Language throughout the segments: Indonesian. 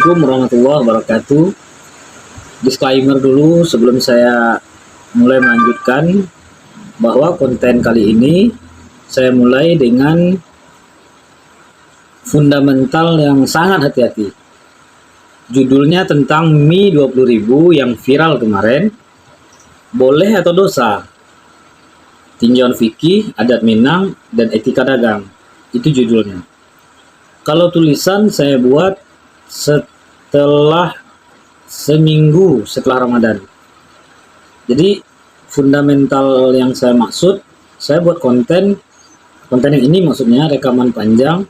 Assalamualaikum warahmatullahi wabarakatuh. Disclaimer dulu sebelum saya mulai melanjutkan bahwa konten kali ini saya mulai dengan fundamental yang sangat hati-hati. Judulnya tentang mie 20.000 yang viral kemarin. Boleh atau dosa? Tinjauan fikih, adat Minang, dan etika dagang. Itu judulnya. Kalau tulisan saya buat setelah seminggu setelah Ramadan. Jadi fundamental yang saya maksud, saya buat konten yang ini maksudnya rekaman panjang,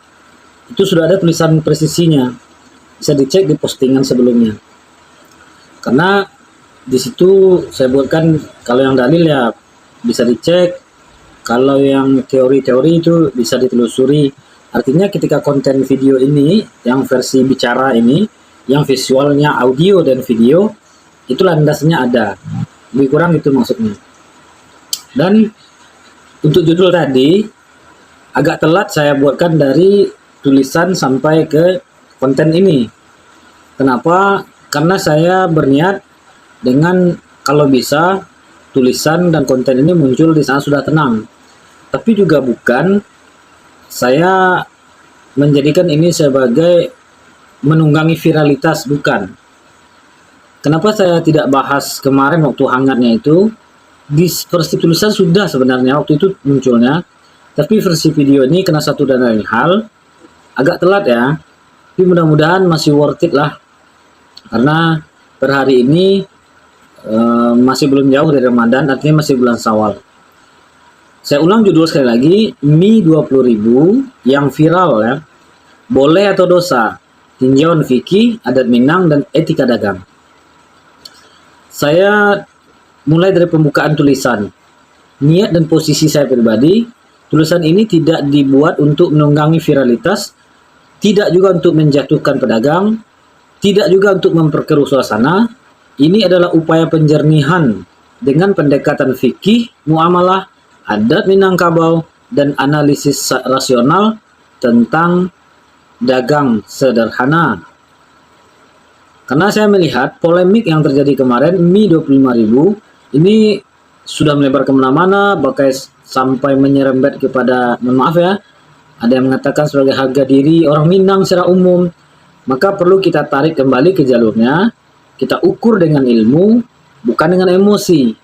itu sudah ada tulisan presisinya. Bisa dicek di postingan sebelumnya. Karena di situ saya buatkan kalau yang dalil ya bisa dicek, kalau yang teori-teori itu bisa ditelusuri. Artinya ketika konten video ini, yang versi bicara ini, yang visualnya audio dan video, itu landasnya ada. Lebih kurang itu maksudnya. Dan untuk judul tadi, agak telat saya buatkan dari tulisan sampai ke konten ini. Kenapa? Karena saya berniat dengan kalau bisa tulisan dan konten ini muncul di saat sudah tenang. Tapi juga bukan saya menjadikan ini sebagai menunggangi viralitas, bukan. Kenapa saya tidak bahas kemarin waktu hangatnya itu? Di versi tulisan sudah sebenarnya waktu itu munculnya, tapi versi video ini kena satu dan lain hal, agak telat ya. Tapi mudah-mudahan masih worth it lah, karena per hari ini masih belum jauh dari Ramadan, artinya masih bulan Syawal. Saya ulang judul sekali lagi, mie 20.000 yang viral ya. Boleh atau dosa? Tinjauan fikih, adat Minang, dan etika dagang. Saya mulai dari pembukaan tulisan. Niat dan posisi saya pribadi, tulisan ini tidak dibuat untuk menunggangi viralitas, tidak juga untuk menjatuhkan pedagang, tidak juga untuk memperkeruh suasana. Ini adalah upaya penjernihan dengan pendekatan fikih, muamalah, adat Minangkabau, dan analisis rasional tentang dagang sederhana. Karena saya melihat polemik yang terjadi kemarin, mie 25.000, ini sudah melebar kemana-mana, bahkan sampai menyerempet kepada, mohon maaf ya, ada yang mengatakan sebagai harga diri orang Minang secara umum. Maka perlu kita tarik kembali ke jalurnya, kita ukur dengan ilmu, bukan dengan emosi.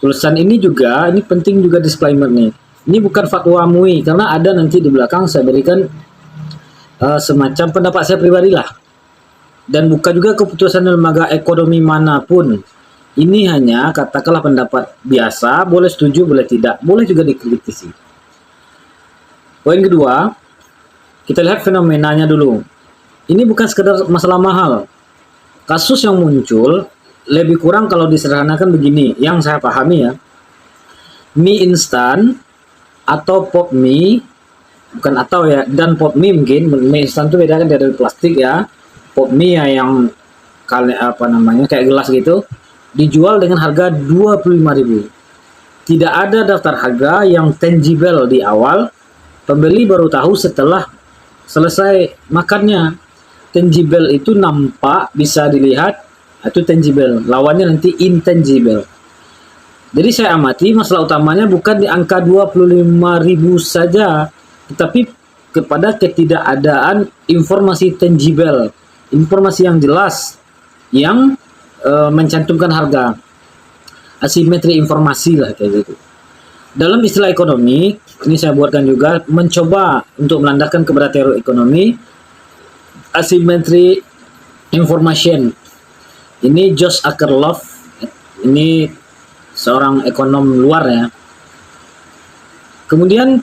Tulisan ini juga, ini penting juga disclaimer nih. Ini bukan fatwa MUI, karena ada nanti di belakang saya berikan semacam pendapat saya pribadi lah. Dan bukan juga keputusan lembaga ekonomi manapun. Ini hanya katakanlah pendapat biasa, boleh setuju, boleh tidak, boleh juga dikritisi. Poin kedua, kita lihat fenomenanya dulu. Ini bukan sekedar masalah mahal. Kasus yang muncul lebih kurang kalau disederhanakan begini, yang saya pahami ya, mie instan atau pop mie, bukan atau ya, dan pop mie mungkin, mie instan itu beda kan dari plastik ya, pop mie ya yang kayak gelas gitu, dijual dengan harga 25.000. Tidak ada daftar harga yang tangible di awal, pembeli baru tahu setelah selesai makannya. Tangible itu nampak, bisa dilihat, itu tangible, lawannya nanti intangible. Jadi saya amati masalah utamanya bukan di angka 25.000 saja, tetapi kepada ketidakadaan informasi tangible, informasi yang jelas, yang mencantumkan harga, asimetri informasi lah kayak gitu. Dalam istilah ekonomi, ini saya buatkan juga, mencoba untuk melandakan kepada teori ekonomi, asymmetry information. Ini Josh Akerlof, ini seorang ekonom luar ya. Kemudian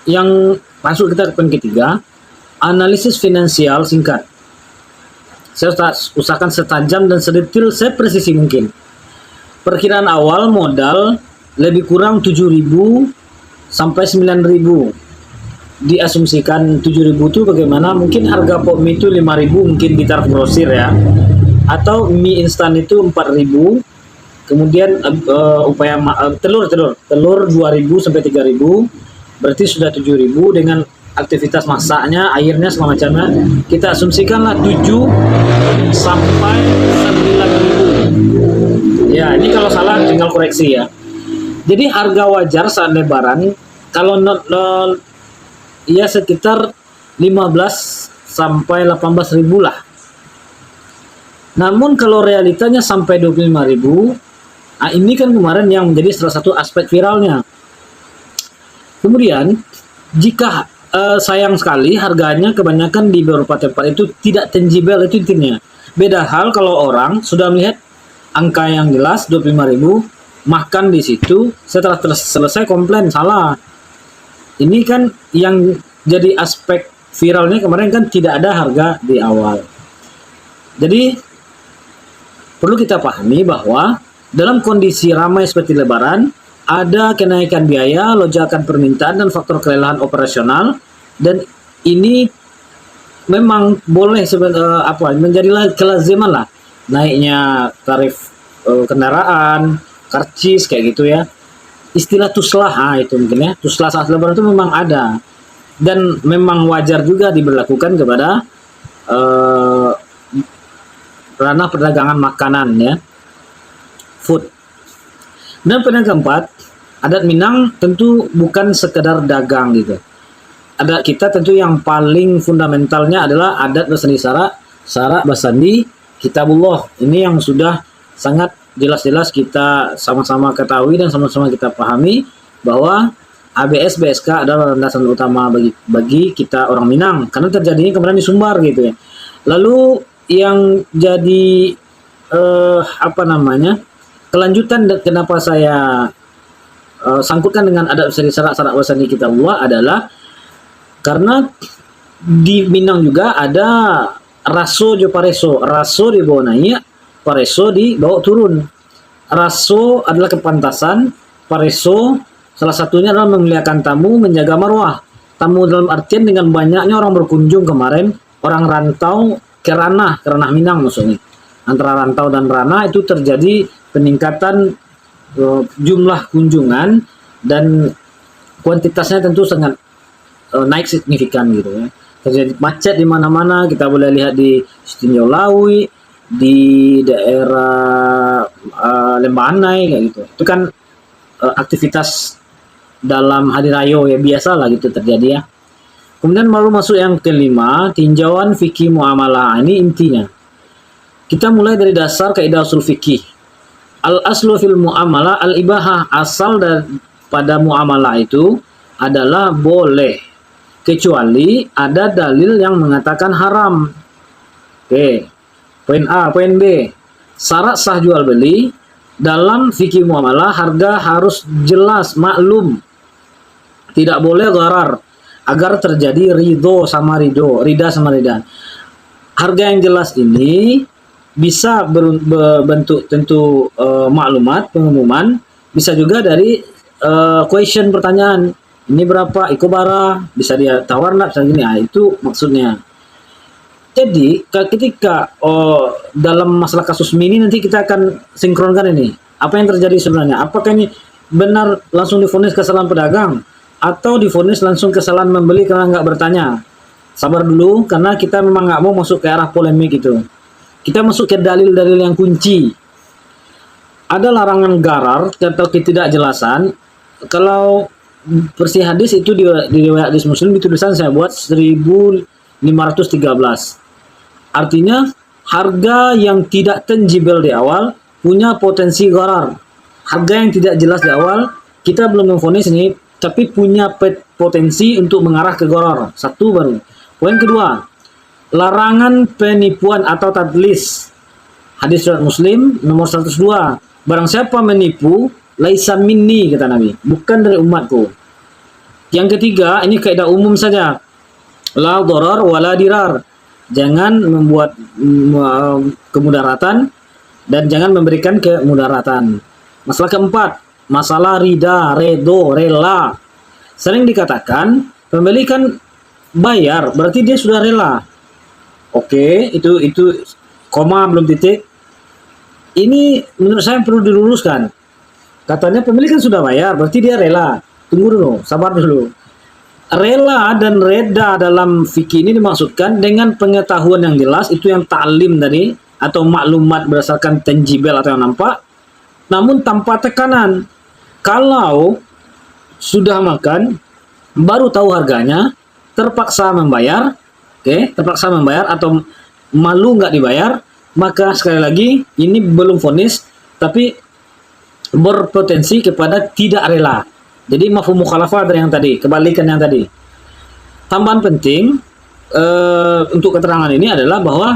yang masuk kita ke poin ketiga, analisis finansial singkat. Saya usahakan setajam dan sedetil, sepresisi mungkin. Perkiraan awal modal lebih kurang 7.000 sampai 9.000. Diasumsikan 7.000 itu bagaimana? Mungkin harga pop mie itu 5.000 mungkin di taraf grosir ya, atau mie instan itu 4.000. Kemudian telur 2.000 sampai 3.000, berarti sudah 7.000 dengan aktivitas masaknya, airnya segala macamnya, kita asumsikanlah 7 sampai 9 ribu. Ya, ini kalau salah tinggal koreksi ya. Jadi harga wajar saat lebaran kalau ya sekitar 15 sampai 18 ribu lah. Namun kalau realitanya sampai 25 ribu, nah ini kan kemarin yang menjadi salah satu aspek viralnya. Kemudian jika sayang sekali harganya kebanyakan di beberapa tempat itu tidak tangible, itu intinya. Beda hal kalau orang sudah melihat angka yang jelas 25 ribu, makan di situ, setelah selesai komplain salah. Ini kan yang jadi aspek viralnya kemarin kan tidak ada harga di awal. Jadi perlu kita pahami bahwa dalam kondisi ramai seperti lebaran, ada kenaikan biaya, lonjakan permintaan, dan faktor kelelahan operasional, dan ini memang boleh menjadi kelaziman lah, naiknya tarif kendaraan, karcis kayak gitu ya. Istilah tuslah, itu mungkin ya, tuslah saat lebaran itu memang ada, dan memang wajar juga diberlakukan kepada ranah perdagangan makanan ya, food. Dan yang keempat, adat Minang tentu bukan sekedar dagang gitu. Adat kita tentu yang paling fundamentalnya adalah adat bersandi syarak bersandi kitabullah. Ini yang sudah sangat jelas-jelas kita sama-sama ketahui dan sama-sama kita pahami bahwa ABS BSK adalah landasan utama bagi kita orang Minang, karena terjadinya kemarin di Sumbar gitu ya. Lalu yang jadi kelanjutan kenapa saya sangkutkan dengan adat bersandi syarak bersandi kitabullah adalah karena di Minang juga ada raso jo pareso, raso dibawa naik, pareso dibawa turun. Raso adalah kepantasan, pareso salah satunya adalah memuliakan tamu, menjaga marwah. Tamu dalam artian dengan banyaknya orang berkunjung kemarin, orang rantau ke ranah Minang maksudnya. Antara rantau dan ranah itu terjadi peningkatan jumlah kunjungan dan kuantitasnya tentu sangat naik signifikan gitu ya. Terjadi macet di mana-mana, kita boleh lihat di Stinjau Lawi, di daerah Lembah Anai kayak gitu. Itu kan aktivitas dalam hari raya ya, biasa lah gitu terjadi ya. Kemudian baru masuk yang kelima, tinjauan fikih muamalah. Ini intinya. Kita mulai dari dasar kaidah usul fikih. Al-aslu fil muamalah al-ibahah, asal pada muamalah itu adalah boleh, kecuali ada dalil yang mengatakan haram. Oke. Poin A, poin B. Syarat sah jual beli dalam fikih muamalah, harga harus jelas, maklum. Tidak boleh gharar agar terjadi rida sama rida. Harga yang jelas ini bisa berbentuk tentu maklumat, pengumuman, bisa juga dari question, pertanyaan. Ini berapa? Iko bara, bisa dia tawar nak gini. Nah, itu maksudnya. Jadi ketika dalam masalah kasus mini nanti kita akan sinkronkan ini. Apa yang terjadi sebenarnya? Apakah ini benar langsung divonis kesalahan pedagang atau divonis langsung kesalahan membeli karena nggak bertanya? Sabar dulu, karena kita memang nggak mau masuk ke arah polemik itu. Kita masuk ke dalil-dalil yang kunci. Ada larangan gharar atau ketidakjelasan. Kalau versi hadis itu di riwayat hadis Muslim, di tulisan saya buat 1513. Artinya harga yang tidak tangible di awal punya potensi gharar. Harga yang tidak jelas di awal kita belum memvonis ini, tapi punya potensi untuk mengarah ke gharar. Satu baru. Poin kedua, larangan penipuan atau tadlis. Hadis riwayat Muslim nomor 102. Barang siapa menipu, laisa minni, kata Nabi, bukan dari umatku. Yang ketiga, ini kaidah umum saja. La dharar wala dirar. Jangan membuat kemudaratan dan jangan memberikan kemudaratan. Masalah keempat, masalah rida, redo, rela. Sering dikatakan pembeli kan bayar, berarti dia sudah rela. Oke, itu koma belum titik. Ini menurut saya perlu diluruskan. Katanya pemilik kan sudah bayar, berarti dia rela. Tunggu dulu, sabar dulu. Rela dan reda dalam fikih ini dimaksudkan dengan pengetahuan yang jelas, itu yang ta'lim tadi, atau maklumat berdasarkan tangible atau yang nampak, namun tanpa tekanan. Kalau sudah makan, baru tahu harganya, terpaksa membayar, terpaksa membayar atau malu nggak dibayar, maka sekali lagi ini belum vonis, tapi berpotensi kepada tidak rela. Jadi mafhum mukhalafah dari yang tadi, kebalikan yang tadi. Tambahan penting untuk keterangan ini adalah bahwa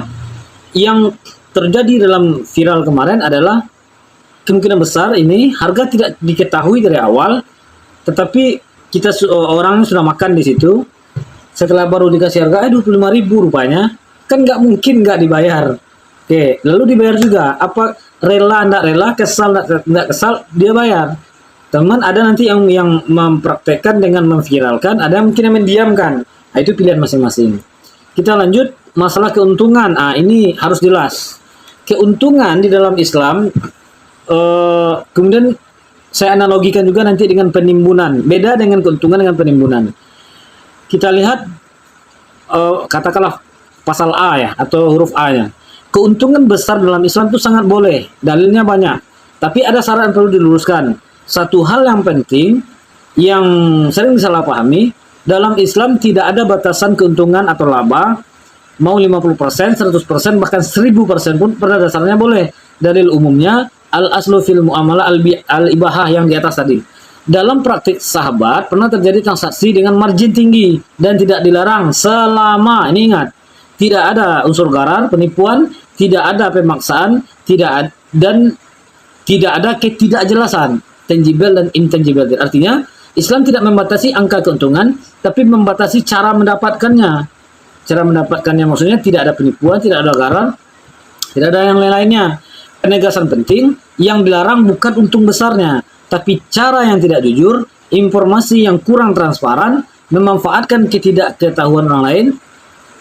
yang terjadi dalam viral kemarin adalah kemungkinan besar ini harga tidak diketahui dari awal, tetapi kita orang sudah makan di situ, setelah baru dikasih harga 25.000 rupanya, kan nggak mungkin nggak dibayar. Lalu dibayar juga. Apa rela nggak rela, kesal nggak kesal, dia bayar. Teman, ada nanti yang mempraktekkan dengan memviralkan, ada mungkin yang mendiamkan. Nah, itu pilihan masing-masing. Kita lanjut masalah keuntungan. Ini harus jelas. Keuntungan di dalam Islam, kemudian saya analogikan juga nanti dengan penimbunan. Beda dengan keuntungan dengan penimbunan. Kita lihat katakanlah pasal A ya, atau huruf A-nya. Keuntungan besar dalam Islam itu sangat boleh. Dalilnya banyak. Tapi ada syarat yang perlu diluruskan. Satu hal yang penting yang sering disalahpahami, dalam Islam tidak ada batasan keuntungan atau laba, mau 50%, 100%, bahkan 1000% pun pada dasarnya boleh. Dalil umumnya al-aslu fil muamalah al-ibahah yang di atas tadi. Dalam praktik sahabat pernah terjadi transaksi dengan margin tinggi dan tidak dilarang selama, ini ingat, tidak ada unsur gharar, penipuan, tidak ada pemaksaan, dan tidak ada ketidakjelasan tangible dan intangible. Artinya Islam tidak membatasi angka keuntungan, tapi membatasi cara mendapatkannya. Cara mendapatkannya maksudnya tidak ada penipuan, tidak ada gharar, tidak ada yang lain-lainnya. Penegasan penting, yang dilarang bukan untung besarnya, tapi cara yang tidak jujur, informasi yang kurang transparan, memanfaatkan ketidaktahuan orang lain,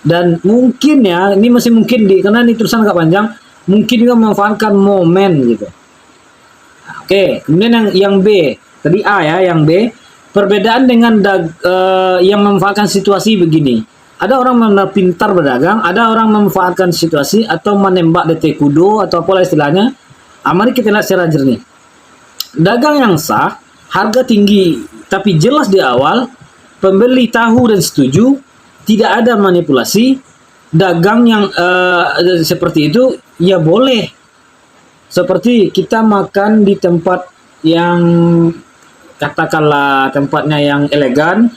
dan mungkin ya, ini masih mungkin karena ini tulisan agak panjang, mungkin juga memanfaatkan momen gitu. Kemudian yang B, tadi A ya, yang B, perbedaan dengan yang memanfaatkan situasi begini. Ada orang pintar berdagang, ada orang memanfaatkan situasi atau menembak DT kudo atau apa istilahnya. Mari kita lihat secara jernih. Dagang yang sah, harga tinggi, tapi jelas di awal, pembeli tahu dan setuju, tidak ada manipulasi, dagang yang seperti itu, ya boleh. Seperti kita makan di tempat yang katakanlah tempatnya yang elegan,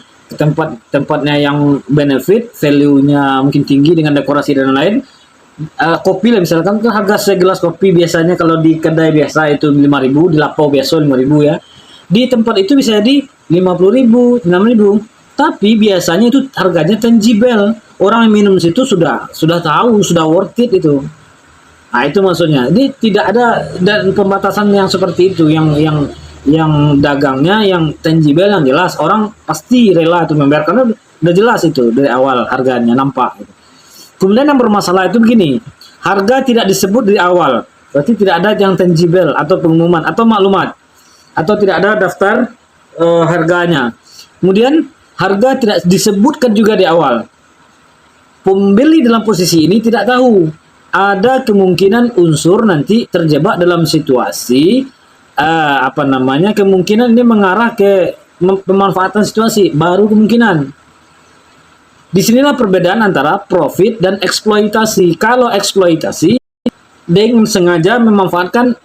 tempatnya yang benefit, value-nya mungkin tinggi dengan dekorasi dan lain. Kopi lah misalkan, kan harga segelas kopi biasanya kalau di kedai biasa itu 5.000, di lapau biasa 5.000 ya. Di tempat itu bisa jadi 50.000, 6.000. Tapi biasanya itu harganya tangible. Orang yang minum situ sudah tahu, sudah worth it itu. Nah, itu maksudnya. Jadi tidak ada dan pembatasan yang seperti itu, yang dagangnya yang tangible, yang jelas orang pasti rela itu membayar karena udah jelas itu dari awal harganya nampak. Kemudian yang bermasalah itu begini, harga tidak disebut dari awal, berarti tidak ada yang tangible atau pengumuman atau maklumat, atau tidak ada daftar harganya. Kemudian harga tidak disebutkan juga di awal. Pembeli dalam posisi ini tidak tahu. Ada kemungkinan unsur nanti terjebak dalam situasi kemungkinan ini mengarah ke pemanfaatan situasi, baru kemungkinan. Disinilah perbedaan antara profit dan eksploitasi. Kalau eksploitasi dengan sengaja memanfaatkan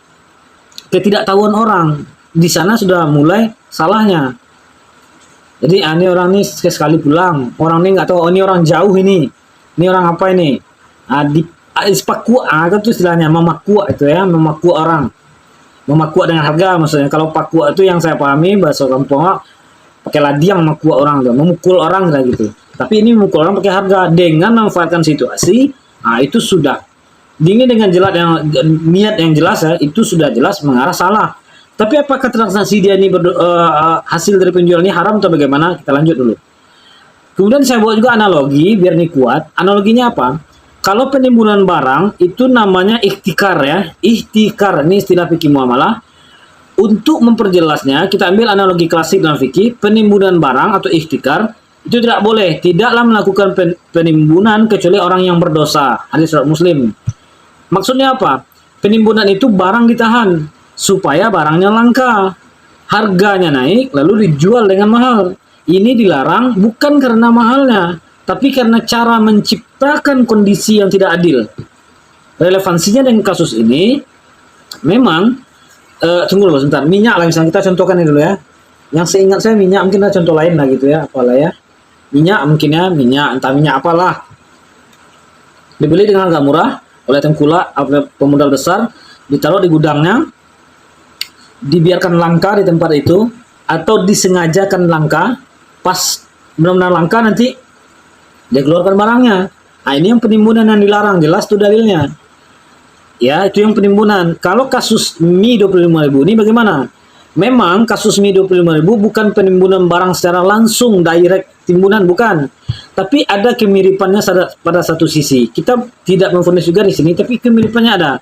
ketidaktahuan orang, di sana sudah mulai salahnya. Jadi ini orang ini sekali pulang, orang ini nggak tahu, ini orang jauh ini orang apa ini? Pakua itu istilahnya, memakua itu ya, memakua orang, memakua dengan harga maksudnya. Kalau pakua itu yang saya pahami bahasa kampung pakai ladiang makua orang tuh, memukul orang kayak gitu. Tapi ini memukul orang pakai harga dengan memanfaatkan situasi. Itu sudah ini dengan jelas yang niat yang jelas ya, itu sudah jelas mengarah salah. Tapi apakah transaksi dia ini hasil dari penjualan ini haram atau bagaimana? Kita lanjut dulu. Kemudian saya buat juga analogi biar ini kuat. Analoginya apa? Kalau penimbunan barang itu namanya ihtikar ya. Ihtikar ini istilah fikih muamalah. Untuk memperjelasnya, kita ambil analogi klasik dalam fikih, penimbunan barang atau ihtikar Itu tidak boleh. Tidaklah melakukan penimbunan kecuali orang yang berdosa. Hadis riwayat Muslim. Maksudnya apa? Penimbunan itu barang ditahan supaya barangnya langka. Harganya naik lalu dijual dengan mahal. Ini dilarang bukan karena mahalnya, tapi karena cara menciptakan kondisi yang tidak adil. Relevansinya dengan kasus ini memang tunggu dulu sebentar. Minyak lah misalnya, kita contohkan ini dulu ya. Yang seingat saya minyak, mungkin ada contoh lain lah gitu ya, apalah ya. Minyak mungkin ya, entah minyak apalah. Dibeli dengan harga murah oleh tengkulak pemodal besar, ditaruh di gudangnya, dibiarkan langka di tempat itu, atau disengajakan langka, pas benar-benar langka nanti dia keluarkan barangnya. Nah, ini yang penimbunan yang dilarang, jelas tuh dalilnya. Ya, itu yang penimbunan. Kalau kasus mie 25.000 ini bagaimana? Memang kasus mie 25.000 bukan penimbunan barang secara langsung, direct timbunan, bukan. Tapi ada kemiripannya pada satu sisi. Kita tidak memvonis juga di sini, tapi kemiripannya ada.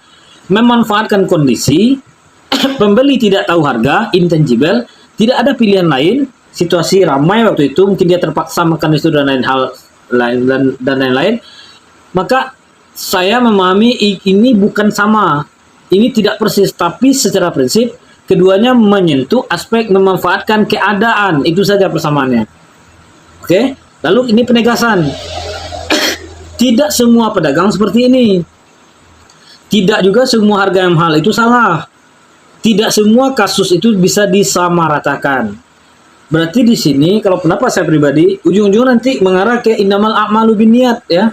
Memanfaatkan kondisi, pembeli tidak tahu harga, intangible, tidak ada pilihan lain, situasi ramai waktu itu, mungkin dia terpaksa makan itu dan lain-lain. Maka saya memahami ini bukan sama, ini tidak persis, tapi secara prinsip keduanya menyentuh aspek memanfaatkan keadaan, itu saja persamaannya. Oke, lalu ini penegasan. Tidak semua pedagang seperti ini. Tidak juga semua harga yang mahal itu salah. Tidak semua kasus itu bisa disamaratakan. Berarti di sini kalau pendapat saya pribadi, ujung-ujung nanti mengarah ke innamal a'malu binniyat ya.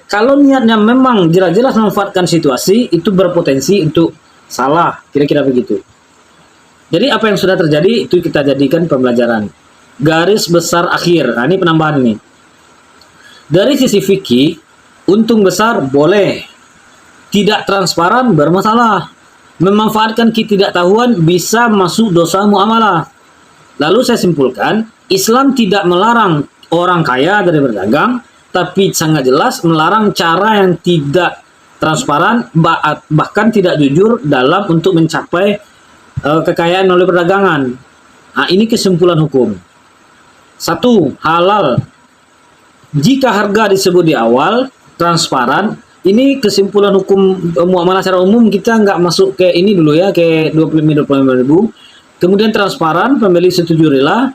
Kalau niatnya memang jelas-jelas memanfaatkan situasi, itu berpotensi untuk salah, kira-kira begitu. Jadi apa yang sudah terjadi itu kita jadikan pembelajaran. Garis besar akhir. Nah, ini penambahan ini. Dari sisi fikih, untung besar boleh. Tidak transparan bermasalah. Memanfaatkan ketidaktahuan bisa masuk dosa muamalah. Lalu saya simpulkan, Islam tidak melarang orang kaya dari berdagang, tapi sangat jelas melarang cara yang tidak transparan, bahkan tidak jujur dalam untuk mencapai kekayaan melalui perdagangan. Nah, ini kesimpulan hukum. 1. Halal. Jika harga disebut di awal, transparan, ini kesimpulan hukum muamalah secara umum, kita nggak masuk ke ini dulu ya, ke 25.000. Kemudian transparan, pembeli setuju rela,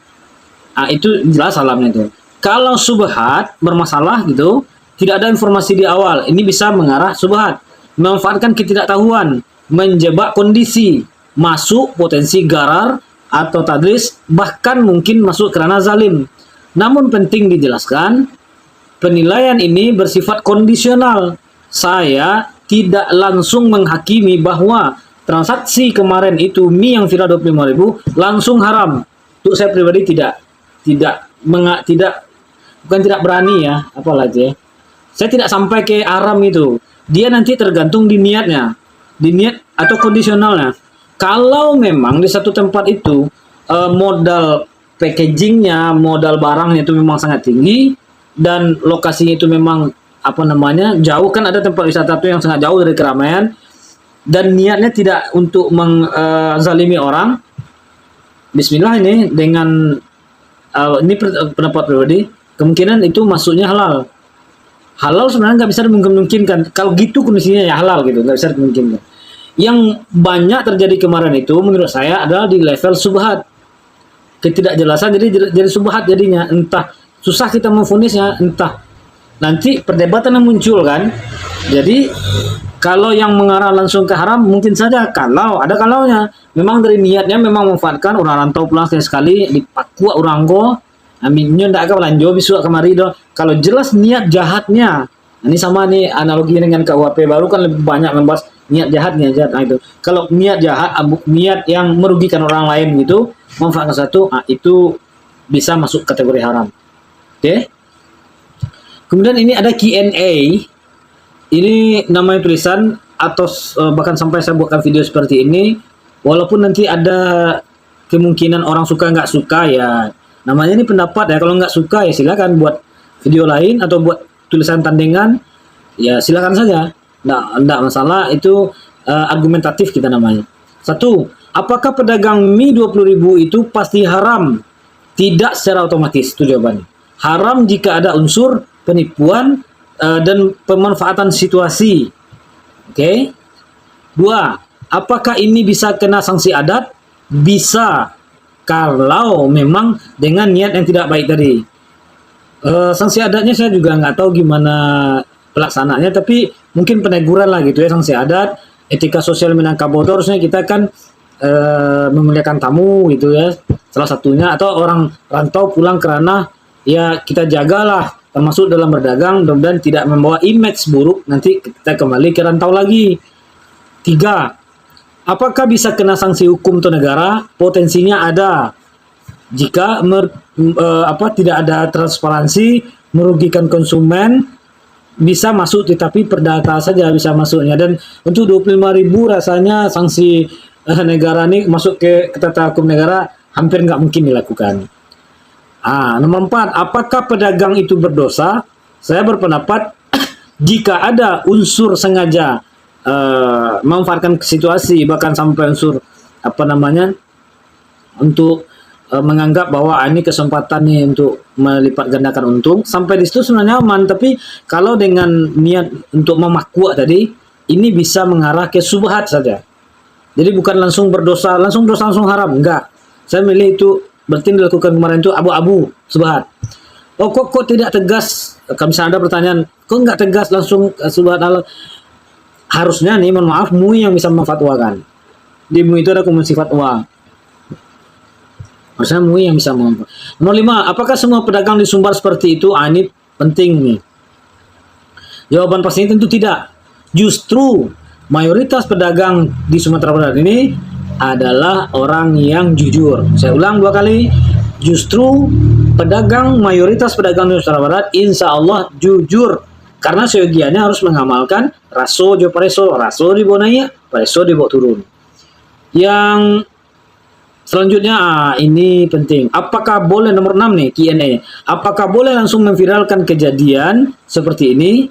nah, itu jelas halalnya itu. Kalau subhat, bermasalah gitu, tidak ada informasi di awal, ini bisa mengarah subhat. Memanfaatkan ketidaktahuan, menjebak kondisi, masuk potensi garar atau tadlis, bahkan mungkin masuk kerana zalim. Namun penting dijelaskan, penilaian ini bersifat kondisional. Saya tidak langsung menghakimi bahwa transaksi kemarin itu mie yang viral 25.000 langsung haram. Untuk saya pribadi bukan tidak berani ya, apalagi. Saya tidak sampai ke haram itu. Dia nanti tergantung di niatnya, di niat atau kondisionalnya. Kalau memang di satu tempat itu modal packagingnya, modal barangnya itu memang sangat tinggi dan lokasinya itu memang jauh, kan ada tempat wisata itu yang sangat jauh dari keramaian dan niatnya tidak untuk menzalimi orang. Bismillah, ini dengan ini pendapat pribadi, kemungkinan itu masuknya halal. Halal sebenarnya nggak bisa dimungkinkan. Kalau gitu kondisinya ya halal gitu, nggak bisa dimungkinkan. Yang banyak terjadi kemarin itu menurut saya adalah di level subhat, ketidakjelasan, jadi subhat jadinya. Entah susah kita memvonisnya, entah nanti perdebatan yang muncul kan. Jadi kalau yang mengarah langsung ke haram mungkin saja, kalau ada kalaunya memang dari niatnya memang memanfaatkan orang rantau pulang sekali dipakua orang go aminnya ndak akan lanjut besok kemari do. Kalau jelas niat jahatnya, ini sama nih analogi dengan KUHP baru kan lebih banyak membahas niat jahat. Nah, itu kalau niat jahat, niat yang merugikan orang lain gitu, memanfaatkan satu, itu bisa masuk kategori haram. Oke. Kemudian ini ada Q&A. Ini namanya tulisan atau bahkan sampai saya buatkan video seperti ini, walaupun nanti ada kemungkinan orang suka nggak suka ya, namanya ini pendapat ya. Kalau nggak suka ya silakan buat video lain atau buat tulisan tandingan ya, silakan saja, nggak masalah. Itu argumentatif kita namanya. 1. Apakah pedagang mie 20.000 itu pasti haram? Tidak secara otomatis, itu jawabannya. Haram jika ada unsur penipuan dan pemanfaatan situasi. Oke. Dua, apakah ini bisa kena sanksi adat? Bisa, kalau memang dengan niat yang tidak baik tadi. Sanksi adatnya saya juga nggak tahu gimana pelaksananya, tapi mungkin peneguran lah gitu ya, sanksi adat. Etika sosial Minangkabau harusnya kita kan memuliakan tamu gitu ya, salah satunya, atau orang rantau pulang kerana ya kita jagalah, termasuk dalam berdagang, mudah-mudahan tidak membawa image buruk nanti kita kembali ke rantau lagi. Tiga, apakah bisa kena sanksi hukum atau negara? Potensinya ada jika tidak ada transparansi, merugikan konsumen, bisa masuk, tetapi perdata saja bisa masuknya. Dan untuk 25.000 rasanya sanksi negara ini masuk ke tata hukum negara hampir nggak mungkin dilakukan. Nomor 4, apakah pedagang itu berdosa? Saya berpendapat jika ada unsur sengaja memanfaatkan situasi, bahkan sampai unsur untuk menganggap bahwa ini kesempatan nih untuk melipat gandakan untung, sampai di situ sebenarnya aman. Tapi kalau dengan niat untuk memakuak tadi, ini bisa mengarah ke subhat saja. Jadi bukan langsung berdosa, langsung haram, enggak. Saya milih itu berarti dilakukan kemarin itu abu-abu, subhat. Kok tidak tegas? Kalau misalnya ada pertanyaan, kok enggak tegas langsung subhat halal? Harusnya nih, mohon maaf, MUI yang bisa memfatwakan. Di MUI itu ada komisi fatwa. Harusnya MUI yang bisa memfatwakan. Nomor 5, apakah semua pedagang di Sumbar seperti itu? Ini penting nih. Jawaban pastinya tentu tidak. Justru mayoritas pedagang di Sumatera Barat ini adalah orang yang jujur. Saya ulang 2 kali. Justru mayoritas pedagang di Sumatera Barat insya Allah jujur. Karena seyogianya harus mengamalkan raso jo pareso, raso dibawa naik, pareso dibawa turun. Yang selanjutnya ini penting. Apakah boleh, nomor 6 nih Q&A. Apakah boleh langsung memviralkan kejadian seperti ini?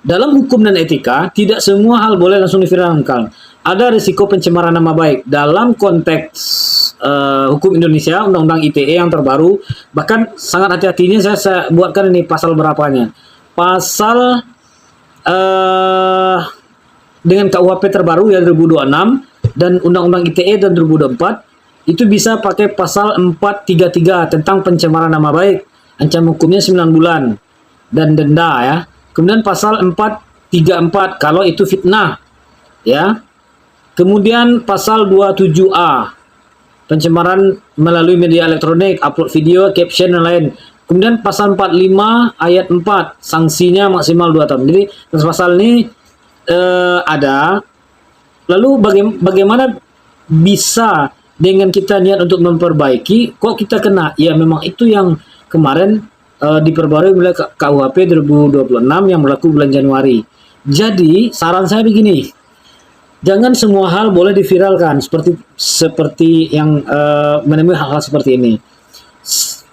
Dalam hukum dan etika, tidak semua hal boleh langsung diviralkan. Ada risiko pencemaran nama baik. Dalam konteks hukum Indonesia, Undang-Undang ITE yang terbaru, bahkan sangat hati-hatinya saya buatkan ini pasal berapanya. Pasal dengan KUHP terbaru ya 2026 dan Undang-Undang ITE dan 2024 itu bisa pakai pasal 433 tentang pencemaran nama baik. Ancaman hukumnya 9 bulan dan denda ya. Kemudian pasal 434 kalau itu fitnah ya. Kemudian pasal 27A pencemaran melalui media elektronik, upload video, caption dan lain. Kemudian pasal 45 ayat 4 sanksinya maksimal 2 tahun. Jadi pasal ini ada. Lalu bagaimana bisa dengan kita niat untuk memperbaiki kok kita kena? Ya memang itu yang kemarin diperbarui oleh KUHP 2026 yang berlaku bulan Januari. Jadi saran saya begini, jangan semua hal boleh diviralkan seperti yang menemui hal-hal seperti ini.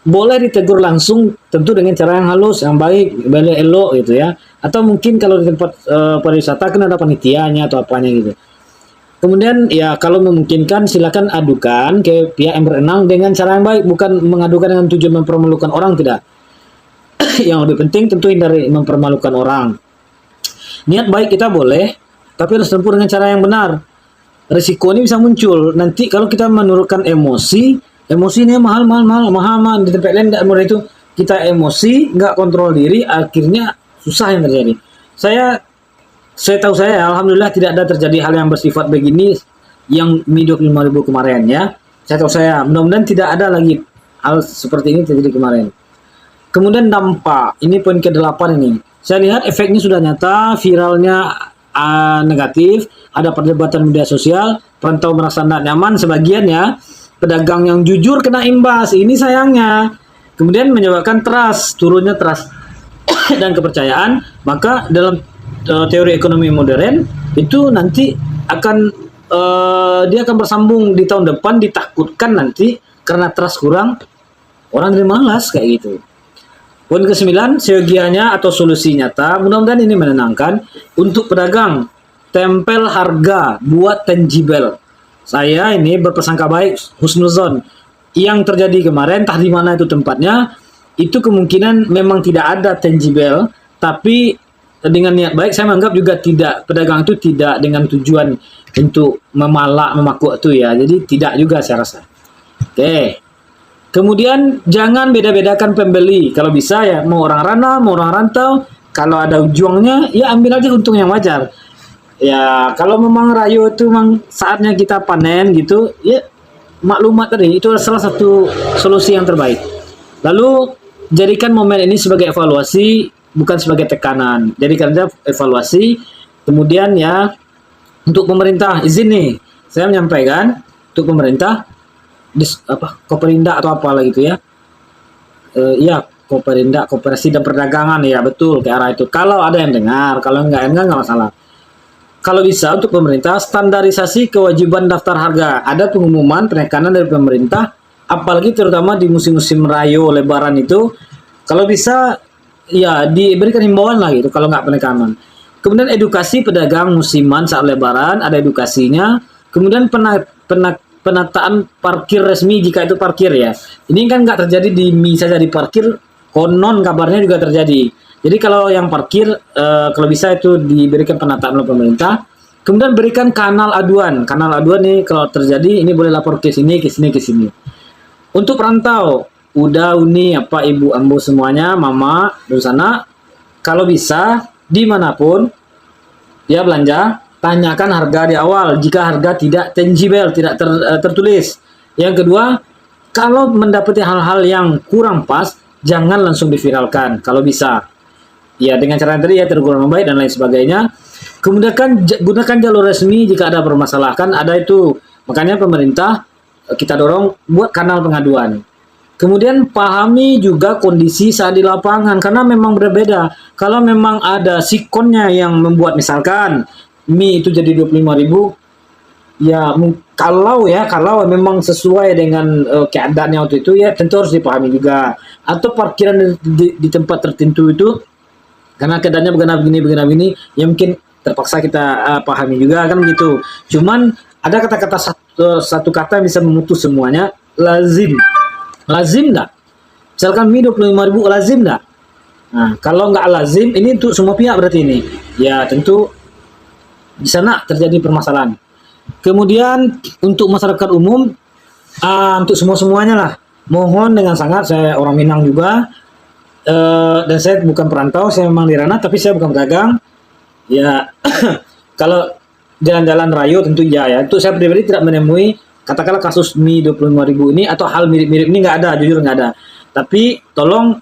Boleh ditegur langsung, tentu dengan cara yang halus, yang baik, elok gitu ya. Atau mungkin kalau di tempat pariwisata kan ada panitianya atau apanya gitu. Kemudian ya kalau memungkinkan silakan adukan ke pihak yang berenang dengan cara yang baik, bukan mengadukan dengan tujuan mempermalukan orang, tidak. Yang lebih penting tentu hindari mempermalukan orang. Niat baik kita boleh, tapi harus tempuh dengan cara yang benar. Risiko ini bisa muncul nanti kalau kita menurunkan emosi ini mahal di tempat lain tidak mudah itu, kita emosi nggak kontrol diri, akhirnya susah yang terjadi. Saya tahu alhamdulillah tidak ada terjadi hal yang bersifat begini yang 25.000 kemarin ya. Mudah-mudahan tidak ada lagi hal seperti ini terjadi kemarin. Kemudian dampak, ini poin ke-8 ini. Saya lihat efeknya sudah nyata, viralnya negatif, ada perdebatan media sosial, perantau merasa tidak nyaman sebagian ya. Pedagang yang jujur kena imbas, ini sayangnya. Kemudian menyebabkan turunnya trust dan kepercayaan. Maka dalam teori ekonomi modern itu nanti dia akan bersambung di tahun depan, ditakutkan nanti karena trust kurang, orang jadi malas kayak gitu. Poin ke-9, seyogianya atau solusi nyata, mudah-mudahan ini menenangkan untuk pedagang, tempel harga buat tangible. Saya ini berprasangka baik, husnuzon. yang terjadi kemarin, entah di mana itu tempatnya, itu kemungkinan memang tidak ada tangible, tapi dengan niat baik saya menganggap juga tidak, pedagang itu tidak dengan tujuan untuk memalak, memakuk itu ya. Jadi tidak juga saya rasa. Oke. Kemudian jangan beda-bedakan pembeli. Kalau bisa ya, mau orang Rana, mau orang rantau, kalau ada ujungnya ya ambil aja untung yang wajar. Ya, kalau memang rayo itu memang saatnya kita panen gitu, ya maklumat tadi itu salah satu solusi yang terbaik. Lalu jadikan momen ini sebagai evaluasi, bukan sebagai tekanan. Jadikan saja evaluasi. Kemudian ya untuk pemerintah izin nih, saya menyampaikan untuk pemerintah Koperinda atau apalah gitu ya. Iya, Koperinda, Koperasi dan Perdagangan ya, betul ke arah itu. Kalau ada yang dengar, kalau enggak masalah. Kalau bisa untuk pemerintah standarisasi kewajiban daftar harga. Ada pengumuman penekanan dari pemerintah, apalagi terutama di musim-musim rayo lebaran itu, kalau bisa ya diberikan himbauan lah gitu kalau nggak penekanan. Kemudian edukasi pedagang musiman saat lebaran, ada edukasinya. Kemudian penataan parkir resmi jika itu parkir ya. Ini kan nggak terjadi di saja di parkir, konon kabarnya juga terjadi. Jadi kalau yang parkir, kalau bisa itu diberikan penataan oleh pemerintah. Kemudian berikan kanal aduan. Kanal aduan nih kalau terjadi ini boleh lapor ke sini, ke sini, ke sini. Untuk perantau, udah uni apa ibu ambo semuanya, mama di sana, kalau bisa dimanapun dia belanja, tanyakan harga di awal. Jika harga tidak tangible, tidak tertulis. Yang kedua, kalau mendapati hal-hal yang kurang pas, jangan langsung diviralkan. Kalau bisa. Ya dengan cara tadi ya tegur nama baik dan lain sebagainya. Kemudian gunakan jalur resmi jika ada permasalahan, ada itu. Makanya pemerintah kita dorong buat kanal pengaduan. Kemudian pahami juga kondisi saat di lapangan karena memang berbeda. Kalau memang ada sikonnya yang membuat misalkan mie itu jadi 25.000, ya kalau memang sesuai dengan keadaannya waktu itu ya tentu harus dipahami juga. Atau parkiran di tempat tertentu itu karena keadaannya begini, ya mungkin terpaksa kita pahami juga kan gitu. Cuman ada kata-kata satu kata yang bisa memutus semuanya, lazim. Lazim enggak? Misalkan mie 25.000 lazim enggak? Nah, kalau nggak lazim, ini untuk semua pihak berarti ini. Ya tentu di sana terjadi permasalahan. Kemudian untuk masyarakat umum, untuk semuanya lah, mohon dengan sangat, saya orang Minang juga, dan saya bukan perantau, saya memang di Rana, tapi saya bukan pedagang. Ya, kalau jalan-jalan rayo tentu ya. Itu saya pribadi tidak menemui, katakanlah kasus mie 25.000 ini atau hal mirip-mirip ini nggak ada, jujur nggak ada. Tapi tolong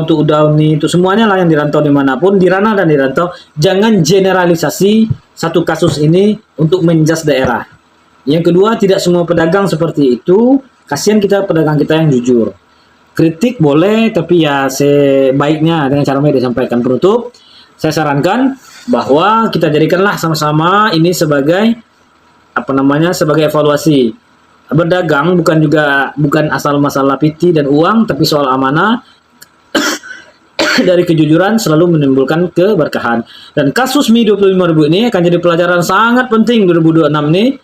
untuk Udauni, itu semuanya lah yang dirantau dimanapun, di Rana dan di rantau, jangan generalisasi satu kasus ini untuk menjas daerah. Yang kedua, tidak semua pedagang seperti itu. Kasihan kita pedagang kita yang jujur. Kritik boleh, tapi ya sebaiknya dengan cara yang disampaikan. Penutup, saya sarankan bahwa kita jadikanlah sama-sama ini sebagai sebagai evaluasi. Berdagang bukan asal masalah piti dan uang, tapi soal amanah. Dari kejujuran selalu menimbulkan keberkahan. Dan kasus mie 25.000 ini akan jadi pelajaran sangat penting 2026 ini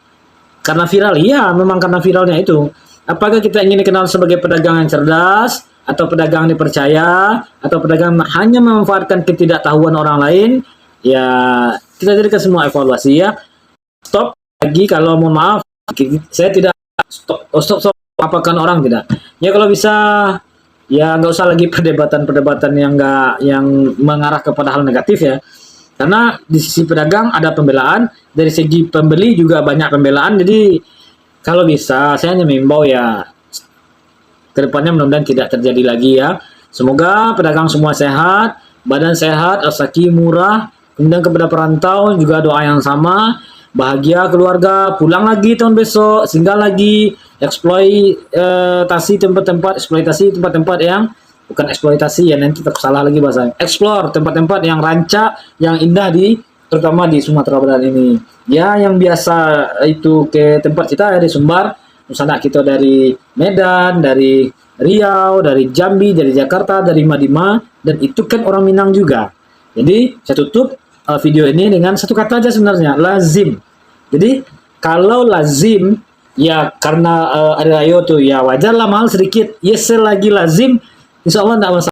karena viral. Iya, memang karena viralnya itu. Apakah kita ingin dikenal sebagai pedagang yang cerdas, atau pedagang yang dipercaya, atau pedagang hanya memanfaatkan ketidaktahuan orang lain? Ya, kita jadikan semua evaluasi ya. Stop lagi kalau mohon maaf, saya tidak stop apakan orang tidak. Ya kalau bisa ya nggak usah lagi perdebatan yang mengarah kepada hal negatif ya. Karena di sisi pedagang ada pembelaan, dari segi pembeli juga banyak pembelaan. Jadi kalau bisa saya hanya mengimbau ya kedepannya mudah-mudahan tidak terjadi lagi ya. Semoga pedagang semua sehat, badan sehat, rezeki murah. Kemudian kepada perantau juga doa yang sama, bahagia keluarga, pulang lagi tahun besok, singgah lagi, eksploitasi tempat-tempat yang bukan eksploitasi ya, nanti tersalah lagi bahasanya. Explore tempat-tempat yang rancak, yang indah terutama di Sumatera Barat ini. Ya, yang biasa itu ke tempat kita ya di Sumbar, misalnya kita dari Medan, dari Riau, dari Jambi, dari Jakarta, dari Madima, dan itu kan orang Minang juga. Jadi saya tutup video ini dengan satu kata aja sebenarnya, lazim. Jadi kalau lazim Ya karena hari raya tuh ya wajar lah mahal sedikit. Ya selagi lazim, insya Allah nggak masalah.